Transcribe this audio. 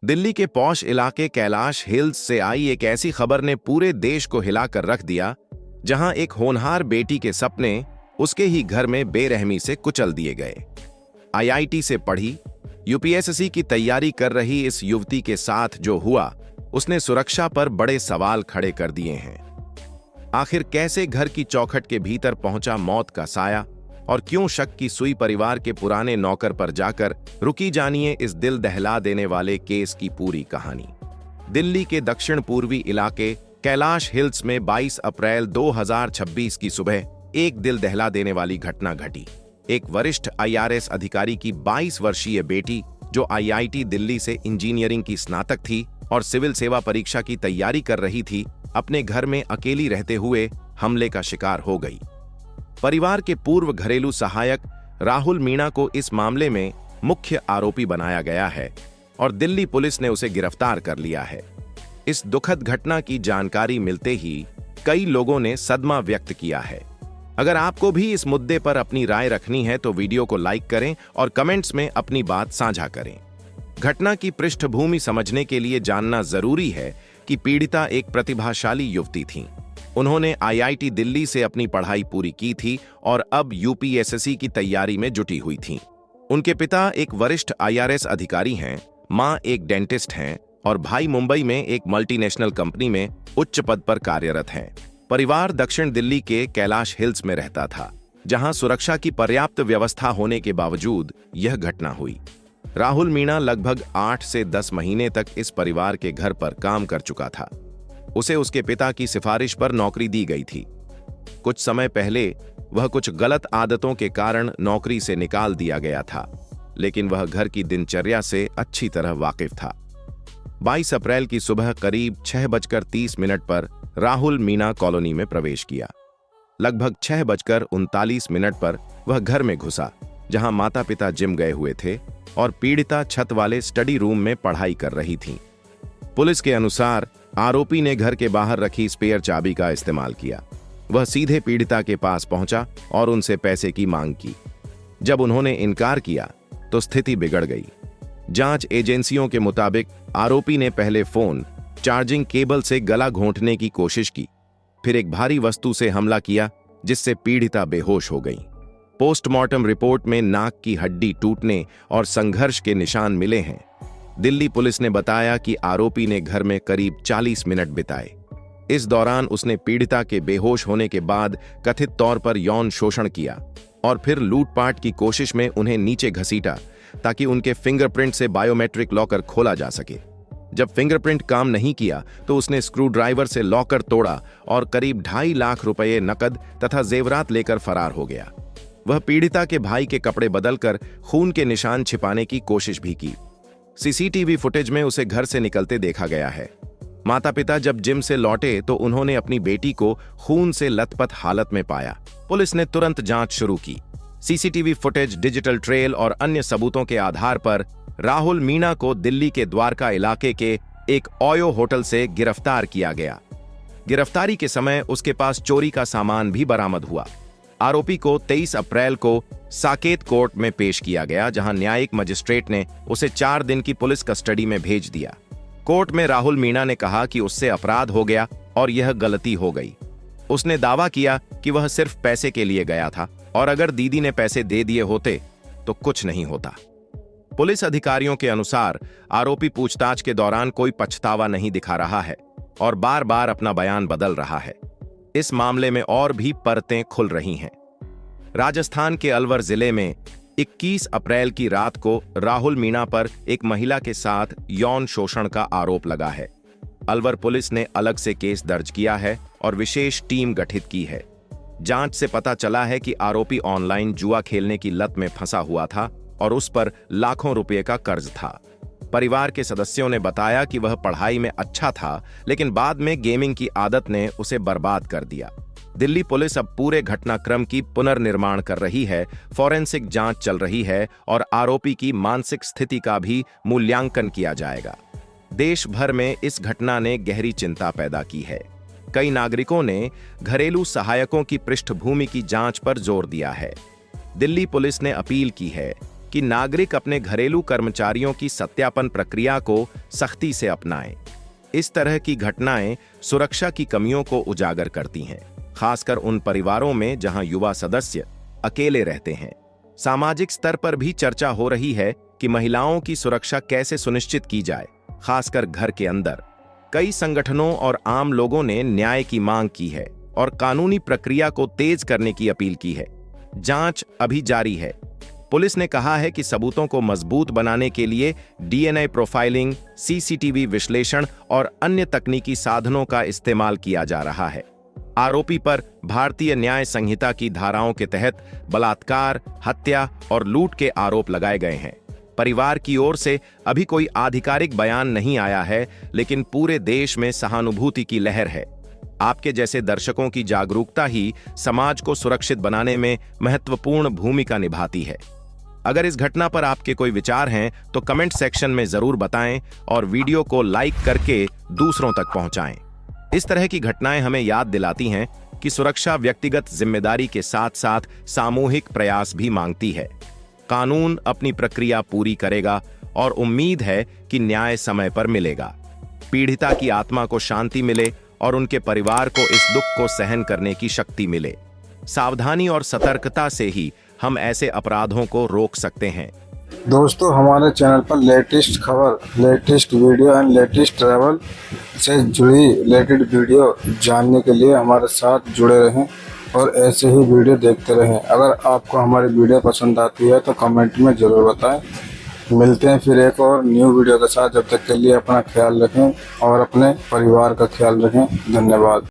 दिल्ली के पॉश इलाके कैलाश हिल्स से आई एक ऐसी खबर ने पूरे देश को हिलाकर रख दिया, जहां एक होनहार बेटी के सपने उसके ही घर में बेरहमी से कुचल दिए गए। आईआईटी से पढ़ी, यूपीएससी की तैयारी कर रही इस युवती के साथ जो हुआ, उसने सुरक्षा पर बड़े सवाल खड़े कर दिए हैं। आखिर कैसे घर की चौखट के भीतर पहुंचा मौत का साया, और क्यों शक की सुई परिवार के पुराने नौकर पर जाकर रुकी? जानिए इस दिल दहला देने वाले केस की पूरी कहानी। दिल्ली के दक्षिण पूर्वी इलाके कैलाश हिल्स में 22 अप्रैल 2026 की सुबह एक दिल दहला देने वाली घटना घटी। एक वरिष्ठ आईआरएस अधिकारी की 22 वर्षीय बेटी, जो आईआईटी दिल्ली से इंजीनियरिंग की स्नातक थी और सिविल सेवा परीक्षा की तैयारी कर रही थी, अपने घर में अकेली रहते हुए हमले का शिकार हो गई। परिवार के पूर्व घरेलू सहायक राहुल मीणा को इस मामले में मुख्य आरोपी बनाया गया है और दिल्ली पुलिस ने उसे गिरफ्तार कर लिया है। इस दुखद घटना की जानकारी मिलते ही कई लोगों ने सदमा व्यक्त किया है। अगर आपको भी इस मुद्दे पर अपनी राय रखनी है तो वीडियो को लाइक करें और कमेंट्स में अपनी बात साझा करें। घटना की पृष्ठभूमि समझने के लिए जानना जरूरी है कि पीड़िता एक प्रतिभाशाली युवती थी। उन्होंने आईआईटी दिल्ली से अपनी पढ़ाई पूरी की थी और अब यूपीएससी की तैयारी में जुटी हुई थीं। उनके पिता एक वरिष्ठ आईआरएस अधिकारी हैं, मां एक डेंटिस्ट हैं और भाई मुंबई में एक मल्टीनेशनल कंपनी में उच्च पद पर कार्यरत हैं। परिवार दक्षिण दिल्ली के कैलाश हिल्स में रहता था, जहां सुरक्षा की पर्याप्त व्यवस्था होने के बावजूद यह घटना हुई। राहुल मीणा लगभग 8 से 10 महीने तक इस परिवार के घर पर काम कर चुका था। उसे उसके पिता की सिफारिश पर नौकरी दी गई थी। कुछ समय पहले वह कुछ गलत आदतों के कारण नौकरी से निकाल दिया गया था, लेकिन वह घर की दिनचर्या से अच्छी तरह वाकिफ था। 22 अप्रैल की सुबह करीब 6:30 पर राहुल मीणा कॉलोनी में प्रवेश किया। लगभग 6:39 पर वह घर में घुसा, जहां माता पिता जिम गए हुए थे और पीड़िता छत वाले स्टडी रूम में पढ़ाई कर रही थी। पुलिस के अनुसार आरोपी ने घर के बाहर रखी स्पेयर चाबी का इस्तेमाल किया। वह सीधे पीड़िता के पास पहुंचा और उनसे पैसे की मांग की। जब उन्होंने इनकार किया तो स्थिति बिगड़ गई। जांच एजेंसियों के मुताबिक आरोपी ने पहले फोन, चार्जिंग केबल से गला घोंटने की कोशिश की, फिर एक भारी वस्तु से हमला किया, जिससे पीड़िता बेहोश हो गई। पोस्टमार्टम रिपोर्ट में नाक की हड्डी टूटने और संघर्ष के निशान मिले हैं। दिल्ली पुलिस ने बताया कि आरोपी ने घर में करीब 40 मिनट बिताए। इस दौरान उसने पीड़िता के बेहोश होने के बाद कथित तौर पर यौन शोषण किया और फिर लूटपाट की कोशिश में उन्हें नीचे घसीटा ताकि उनके फिंगरप्रिंट से बायोमेट्रिक लॉकर खोला जा सके। जब फिंगरप्रिंट काम नहीं किया तो उसने स्क्रू ड्राइवर से लॉकर तोड़ा और करीब 2.5 लाख रुपए नकद तथा जेवरात लेकर फरार हो गया। वह पीड़िता के भाई के कपड़े बदलकर खून के निशान छिपाने की कोशिश भी की। सीसीटीवी फुटेज में उसे घर से निकलते देखा गया है। माता पिता जब जिम से लौटे तो उन्होंने अपनी बेटी को खून से लथपथ हालत में पाया। पुलिस ने तुरंत जांच शुरू की। सीसीटीवी फुटेज, डिजिटल ट्रेल और अन्य सबूतों के आधार पर राहुल मीणा को दिल्ली के द्वारका इलाके के एक ओयो होटल से गिरफ्तार किया गया। गिरफ्तारी के समय उसके पास चोरी का सामान भी बरामद हुआ। आरोपी को 23 अप्रैल को साकेत कोर्ट में पेश किया गया, जहां न्यायिक मजिस्ट्रेट ने उसे 4 दिन की पुलिस कस्टडी में भेज दिया। कोर्ट में राहुल मीणा ने कहा कि उससे अपराध हो गया और यह गलती हो गई। उसने दावा किया कि वह सिर्फ पैसे के लिए गया था और अगर दीदी ने पैसे दे दिए होते तो कुछ नहीं होता। पुलिस अधिकारियों के अनुसार आरोपी पूछताछ के दौरान कोई पछतावा नहीं दिखा रहा है और बार बार अपना बयान बदल रहा है। इस मामले में और भी परतें खुल रही हैं। राजस्थान के अलवर जिले में 21 अप्रैल की रात को राहुल मीणा पर एक महिला के साथ यौन शोषण का आरोप लगा है। अलवर पुलिस ने अलग से केस दर्ज किया है और विशेष टीम गठित की है। जांच से पता चला है कि आरोपी ऑनलाइन जुआ खेलने की लत में फंसा हुआ था और उस पर लाखों रुपए का कर्ज था। परिवार के सदस्यों ने बताया कि वह पढ़ाई में अच्छा था, लेकिन बाद में गेमिंग की आदत ने उसे बर्बाद कर दिया। दिल्ली पुलिस अब पूरे घटनाक्रम की पुनर्निर्माण कर रही है, फॉरेंसिक जांच चल रही है और आरोपी की मानसिक स्थिति का भी मूल्यांकन किया जाएगा। देश भर में इस घटना ने गहरी चिंता पैदा की है। कई नागरिकों ने घरेलू सहायकों की पृष्ठभूमि की जांच पर जोर दिया है। दिल्ली पुलिस ने अपील की है कि नागरिक अपने घरेलू कर्मचारियों की सत्यापन प्रक्रिया को सख्ती से अपनाएं। इस तरह की घटनाएं सुरक्षा की कमियों को उजागर करती हैं, खासकर उन परिवारों में जहां युवा सदस्य अकेले रहते हैं। सामाजिक स्तर पर भी चर्चा हो रही है कि महिलाओं की सुरक्षा कैसे सुनिश्चित की जाए, खासकर घर के अंदर। कई संगठनों और आम लोगों ने न्याय की मांग की है और कानूनी प्रक्रिया को तेज करने की अपील की है। जांच अभी जारी है। पुलिस ने कहा है कि सबूतों को मजबूत बनाने के लिए डीएनए प्रोफाइलिंग, सीसीटीवी विश्लेषण और अन्य तकनीकी साधनों का इस्तेमाल किया जा रहा है। आरोपी पर भारतीय न्याय संहिता की धाराओं के तहत बलात्कार, हत्या और लूट के आरोप लगाए गए हैं। परिवार की ओर से अभी कोई आधिकारिक बयान नहीं आया है, लेकिन पूरे देश में सहानुभूति की लहर है। आपके जैसे दर्शकों की जागरूकता ही समाज को सुरक्षित बनाने में महत्वपूर्ण भूमिका निभाती है। अगर इस घटना पर आपके कोई विचार हैं तो कमेंट सेक्शन में जरूर बताएं और वीडियो को लाइक करके दूसरों तक पहुंचाएं। इस तरह की घटनाएं हमें याद दिलाती हैं कि सुरक्षा व्यक्तिगत जिम्मेदारी के साथ साथ सामूहिक प्रयास भी मांगती है। कानून अपनी प्रक्रिया पूरी करेगा और उम्मीद है कि न्याय समय पर मिलेगा। पीड़िता की आत्मा को शांति मिले और उनके परिवार को इस दुख को सहन करने की शक्ति मिले। सावधानी और सतर्कता से ही हम ऐसे अपराधों को रोक सकते हैं। दोस्तों, हमारे चैनल पर लेटेस्ट खबर, latest video and latest travel से जुड़ी रिलेटेड वीडियो जानने के लिए हमारे साथ जुड़े रहें और ऐसे ही वीडियो देखते रहें। अगर आपको हमारी वीडियो पसंद आती है तो कमेंट में ज़रूर बताएं। मिलते हैं फिर एक और न्यू वीडियो के साथ। जब तक के लिए अपना ख्याल रखें और अपने परिवार का ख्याल रखें। धन्यवाद।